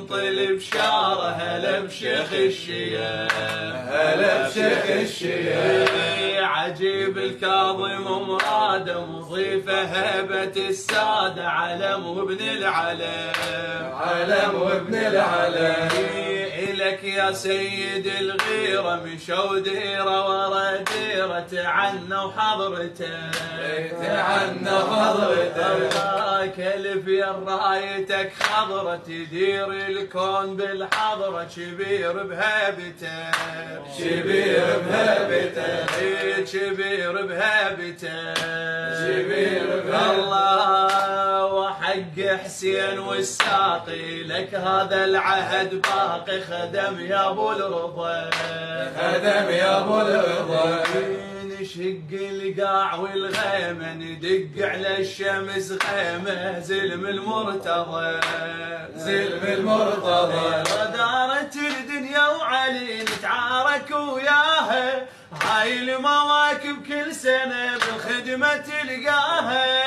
تنطل بشاره هلا بشيخ الشيا هلا بشيخ الشيا. عجيب الكاظم مراده مضيفه هبه الساده علم وابن العلم علم وابن العلم. إلك يا سيد الغيرة مشوا ديرة ورا ديرة تعنوا حضرته تعنوا حضرته. الله كلف يا رايتك خضرة تدير الكون بالحضرة شبير بهيبته شبير بهيبته. شبير بهيبته شبير بهيبته. الله وحق حسين والساقي لك هذا العهد باقي خدم يا ابو الرضا خدم يا ابو الرضا. نشق القاع والغيمه ندق على الشمس غيمه زلم المرتضى زلم المرتضى. دارت الدنيا وعلي نتعارك وياها هاي المواكب كل سنه بالخدمه تلقاها